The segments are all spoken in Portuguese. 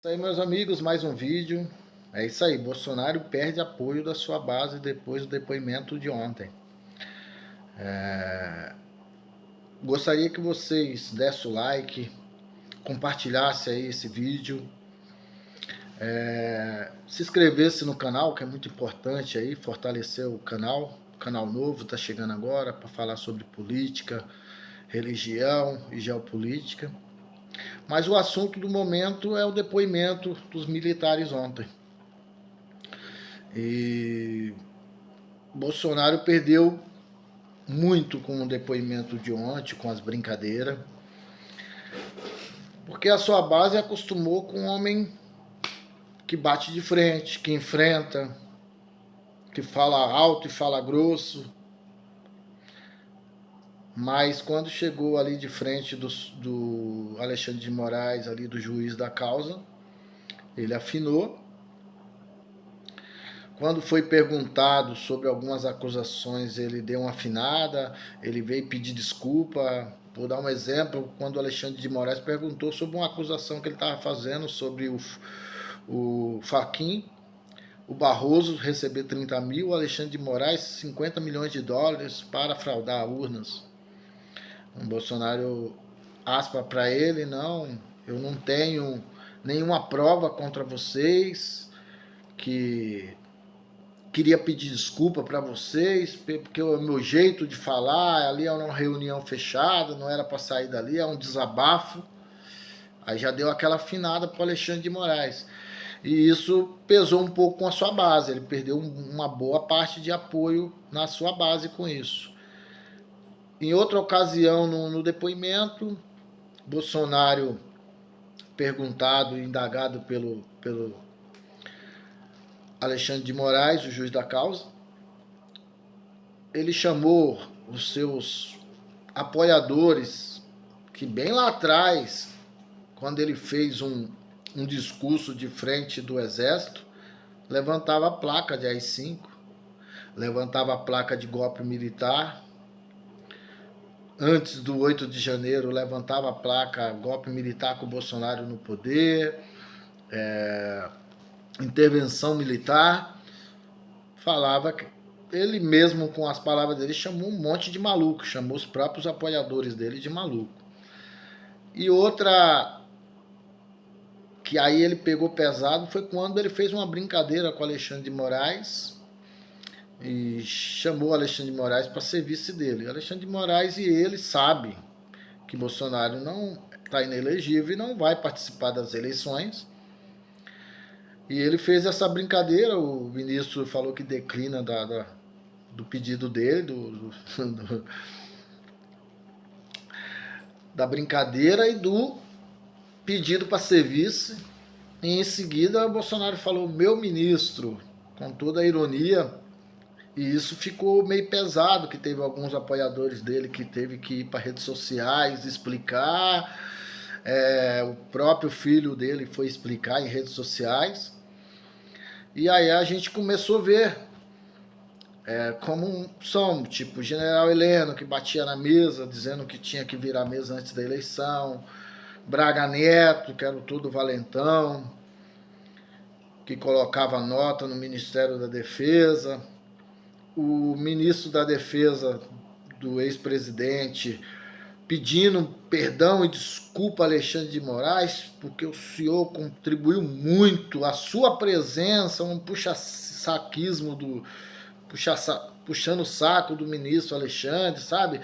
Isso aí, meus amigos, mais um vídeo. É isso aí, Bolsonaro perde apoio da sua base depois do depoimento de ontem. Gostaria que vocês dessem o like, compartilhassem aí esse vídeo, se inscrevesse no canal, que é muito importante aí, fortalecer o canal. O canal novo está chegando agora para falar sobre política, religião e geopolítica. Mas o assunto do momento é o depoimento dos militares ontem. E Bolsonaro perdeu muito com o depoimento de ontem, com as brincadeiras, porque a sua base acostumou com um homem que bate de frente, que enfrenta, que fala alto e fala grosso. Mas quando chegou ali de frente do Alexandre de Moraes, ali do juiz da causa, ele afinou. Quando foi perguntado sobre algumas acusações, ele deu uma afinada, ele veio pedir desculpa. Vou dar um exemplo, quando o Alexandre de Moraes perguntou sobre uma acusação que ele estava fazendo sobre o Fachin, o Barroso receber 30 mil, o Alexandre de Moraes 50 milhões de dólares para fraudar urnas. O Bolsonaro aspa para ele, não, eu não tenho nenhuma prova contra vocês, que queria pedir desculpa para vocês, porque o meu jeito de falar ali é uma reunião fechada, não era para sair dali, é um desabafo. Aí já deu aquela afinada para o Alexandre de Moraes. E isso pesou um pouco com a sua base, ele perdeu uma boa parte de apoio na sua base com isso. Em outra ocasião, no depoimento, Bolsonaro, perguntado e indagado pelo Alexandre de Moraes, o juiz da causa, ele chamou os seus apoiadores, que bem lá atrás, quando ele fez um discurso de frente do exército, levantava a placa de AI-5, levantava a placa de golpe militar. Antes do 8 de janeiro, levantava a placa golpe militar com o Bolsonaro no poder, intervenção militar. Falava que ele mesmo, com as palavras dele, chamou um monte de maluco, chamou os próprios apoiadores dele de maluco. E outra que aí ele pegou pesado foi quando ele fez uma brincadeira com o Alexandre de Moraes e chamou o Alexandre de Moraes para ser vice dele. Alexandre de Moraes e ele sabem que Bolsonaro não está inelegível e não vai participar das eleições. E ele fez essa brincadeira, o ministro falou que declina do pedido dele, da brincadeira e do pedido para ser vice. E em seguida, Bolsonaro falou, meu ministro, com toda a ironia. E isso ficou meio pesado, que teve alguns apoiadores dele que teve que ir para redes sociais explicar. O próprio filho dele foi explicar em redes sociais. E aí a gente começou a ver como são, tipo, o general Heleno, que batia na mesa, dizendo que tinha que virar a mesa antes da eleição. Braga Neto, que era o todo valentão, que colocava nota no Ministério da Defesa. O ministro da Defesa do ex-presidente pedindo perdão e desculpa a Alexandre de Moraes, porque o senhor contribuiu muito, a sua presença, um puxa-saquismo puxando o saco do ministro Alexandre, sabe?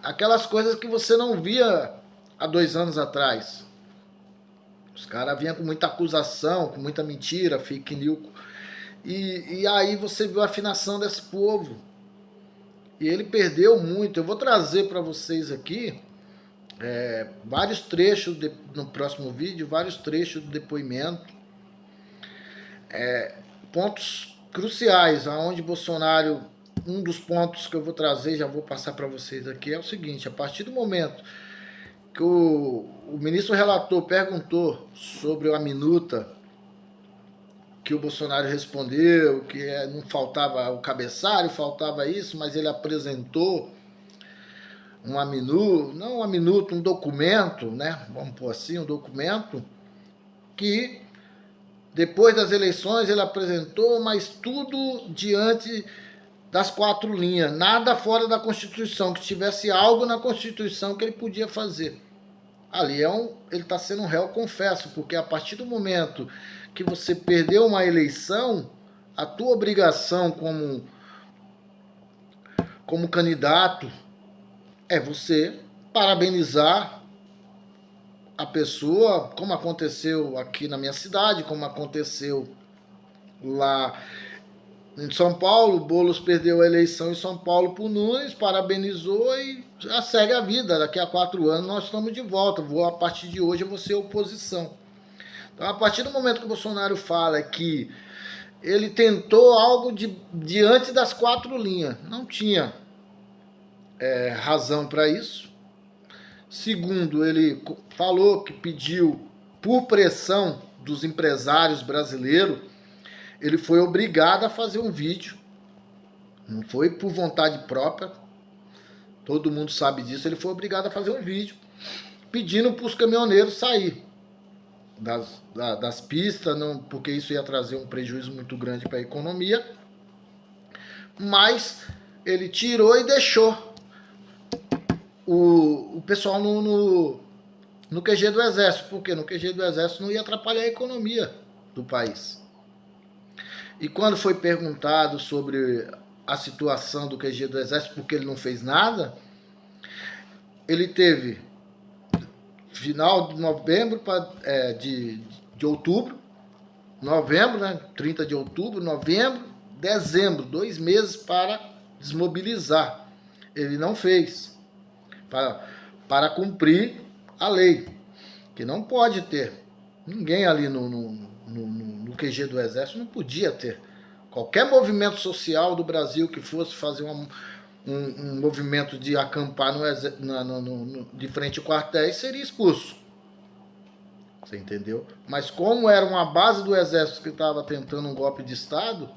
Aquelas coisas que você não via há 2 anos atrás. Os caras vinham com muita acusação, com muita mentira, fake news. E aí você viu a afinação desse povo. E ele perdeu muito. Eu vou trazer para vocês aqui vários trechos no próximo vídeo, vários trechos do depoimento. Pontos cruciais, aonde Bolsonaro, um dos pontos que eu vou trazer, já vou passar para vocês aqui, é o seguinte: a partir do momento que o ministro relator perguntou sobre a minuta, que o Bolsonaro respondeu, que não faltava o cabeçalho, faltava isso, mas ele apresentou não uma minuta, um documento, né? Vamos pôr assim, um documento que Depois das eleições ele apresentou, mas tudo diante das 4 linhas, nada fora da Constituição, que tivesse algo na Constituição que ele podia fazer. Ali ele está sendo um réu confesso, porque a partir do momento que você perdeu uma eleição, a tua obrigação como candidato é você parabenizar a pessoa, como aconteceu aqui na minha cidade, como aconteceu lá em São Paulo. Boulos perdeu a eleição em São Paulo por Nunes, parabenizou e já segue a vida. Daqui a 4 anos nós estamos de volta. A partir de hoje eu vou ser oposição. Então, a partir do momento que o Bolsonaro fala que ele tentou algo diante das 4 linhas, não tinha razão para isso. Segundo, ele falou que pediu, por pressão dos empresários brasileiros, ele foi obrigado a fazer um vídeo. Não foi por vontade própria. Todo mundo sabe disso. Ele foi obrigado a fazer um vídeo pedindo para os caminhoneiros sair das pistas, não, porque isso ia trazer um prejuízo muito grande para a economia. Mas ele tirou e deixou o pessoal no QG do Exército, porque no QG do Exército não ia atrapalhar a economia do país. E quando foi perguntado sobre a situação do QG do Exército, porque ele não fez nada, ele teve final de novembro de outubro, novembro, né, 30 de outubro, novembro, dezembro, 2 meses para desmobilizar. Ele não fez. Para cumprir a lei, que não pode ter. Ninguém ali no QG do Exército não podia ter. Qualquer movimento social do Brasil que fosse fazer um movimento de acampar de frente ao quartéis seria expulso. Você entendeu? Mas como era uma base do Exército que estava tentando um golpe de Estado,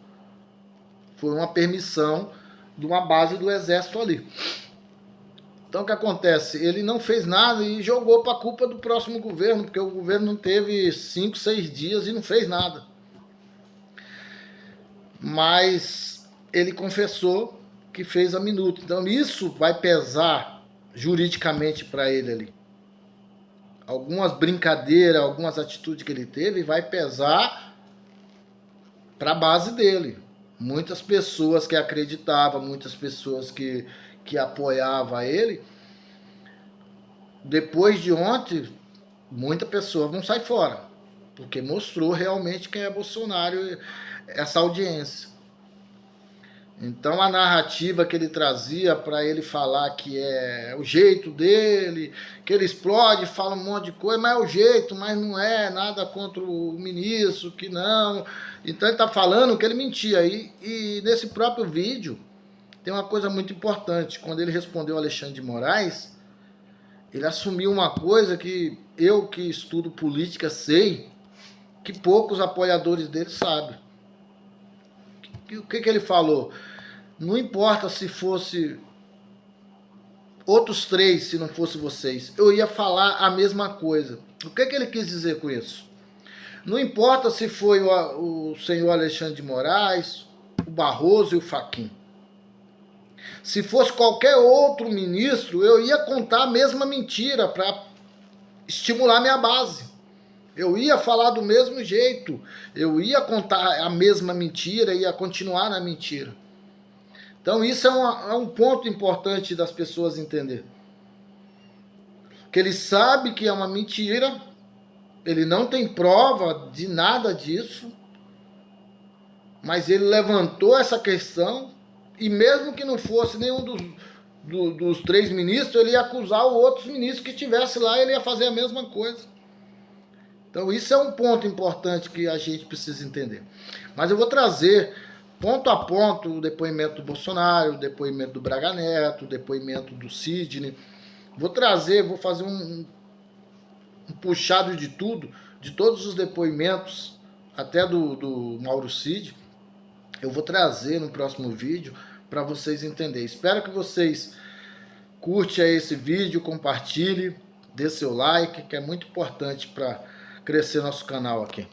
foi uma permissão de uma base do Exército ali. Então o que acontece? Ele não fez nada e jogou para a culpa do próximo governo, porque o governo não teve 5, 6 dias e não fez nada. Mas ele confessou que fez a minuta. Então isso vai pesar juridicamente para ele ali. Algumas brincadeiras, algumas atitudes que ele teve vai pesar para a base dele. Muitas pessoas que acreditavam, muitas pessoas que apoiava ele, depois de ontem, muitas pessoas vão sair fora, porque mostrou realmente quem é Bolsonaro, essa audiência. Então a narrativa que ele trazia para ele falar que é o jeito dele, que ele explode, fala um monte de coisa, mas é o jeito, mas não é nada contra o ministro, que não. Então ele está falando que ele mentia. E nesse próprio vídeo, tem uma coisa muito importante. Quando ele respondeu ao Alexandre de Moraes, ele assumiu uma coisa que eu, que estudo política, sei, que poucos apoiadores dele sabem. O que ele falou? Não importa se fosse outros 3, se não fosse vocês, eu ia falar a mesma coisa. O que ele quis dizer com isso? Não importa se foi o senhor Alexandre de Moraes, o Barroso e o Fachin. Se fosse qualquer outro ministro, eu ia contar a mesma mentira para estimular minha base. Eu ia falar do mesmo jeito. Eu ia contar a mesma mentira, ia continuar na mentira. Então isso é um ponto importante das pessoas entender. Que ele sabe que é uma mentira, ele não tem prova de nada disso, mas ele levantou essa questão. E mesmo que não fosse nenhum dos 3 ministros, ele ia acusar os outros ministros que estivesse lá, ele ia fazer a mesma coisa. Então isso é um ponto importante que a gente precisa entender. Mas eu vou trazer ponto a ponto o depoimento do Bolsonaro, o depoimento do Braga Neto, o depoimento do Sidney. Vou fazer um puxado de tudo, de todos os depoimentos, até do Mauro Cid. Eu vou trazer no próximo vídeo para vocês entenderem. Espero que vocês curtam esse vídeo, compartilhem, dê seu like, que é muito importante para crescer nosso canal aqui.